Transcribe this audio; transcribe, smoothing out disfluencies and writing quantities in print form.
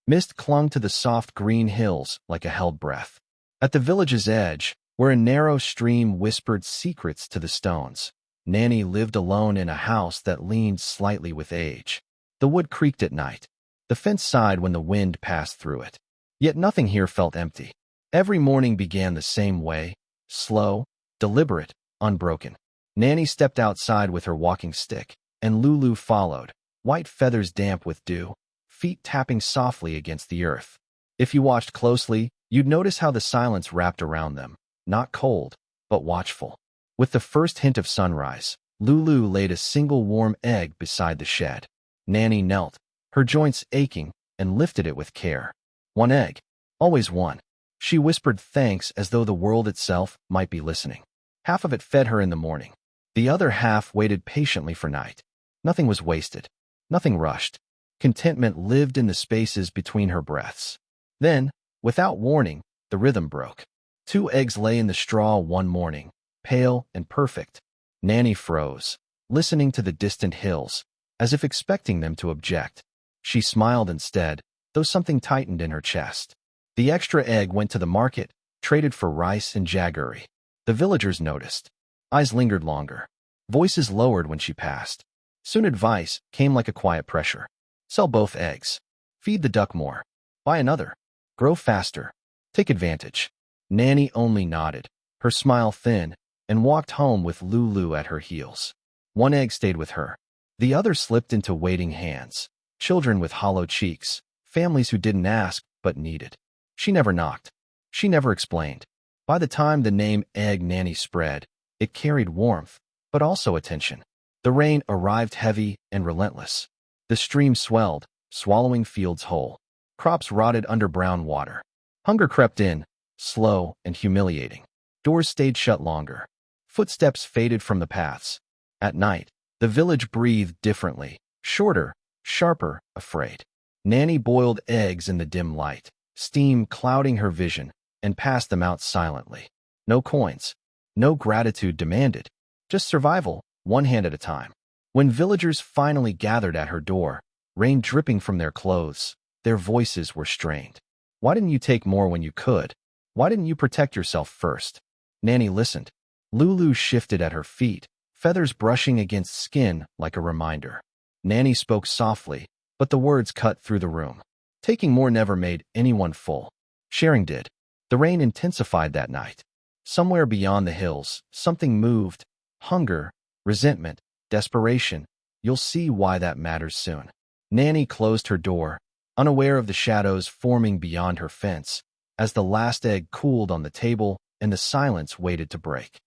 Mist clung to the soft green hills like a held breath. At the village's edge, where a narrow stream whispered secrets to the stones, Nanny lived alone in a house that leaned slightly with age. The wood creaked at night. The fence sighed when the wind passed through it. Yet nothing here felt empty. Every morning began the same way, slow, deliberate, unbroken. Nanny stepped outside with her walking stick, and Lulu followed, white feathers damp with dew, feet tapping softly against the earth. If you watched closely, you'd notice how the silence wrapped around them, not cold, but watchful. With the first hint of sunrise, Lulu laid a single warm egg beside the shed. Nanny knelt, her joints aching, and lifted it with care. One egg. Always one. She whispered thanks as though the world itself might be listening. Half of it fed her in the morning. The other half waited patiently for night. Nothing was wasted. Nothing rushed. Contentment lived in the spaces between her breaths. Then, without warning, the rhythm broke. 2 eggs lay in the straw one morning, pale and perfect. Nanny froze, listening to the distant hills, as if expecting them to object. She smiled instead, though something tightened in her chest. The extra egg went to the market, traded for rice and jaggery. The villagers noticed. Eyes lingered longer. Voices lowered when she passed. Soon advice came like a quiet pressure. Sell both eggs. Feed the duck more. Buy another. Grow faster. Take advantage. Nanny only nodded, her smile thin, and walked home with Lulu at her heels. 1 egg stayed with her. The other slipped into waiting hands. Children with hollow cheeks, families who didn't ask but needed. She never knocked. She never explained. By the time the name Egg Nanny spread, it carried warmth, but also attention. The rain arrived heavy and relentless. The stream swelled, swallowing fields whole. Crops rotted under brown water. Hunger crept in, slow and humiliating. Doors stayed shut longer. Footsteps faded from the paths. At night, the village breathed differently, shorter, sharper, afraid. Nanny boiled eggs in the dim light, steam clouding her vision, and passed them out silently. No coins, no gratitude demanded, just survival, one hand at a time. When villagers finally gathered at her door, rain dripping from their clothes, their voices were strained. Why didn't you take more when you could? Why didn't you protect yourself first? Nanny listened. Lulu shifted at her feet, feathers brushing against skin like a reminder. Nanny spoke softly, but the words cut through the room. Taking more never made anyone full. Sharing did. The rain intensified that night. Somewhere beyond the hills, something moved. Hunger, resentment, desperation. You'll see why that matters soon. Nanny closed her door, unaware of the shadows forming beyond her fence, as the last egg cooled on the table and the silence waited to break.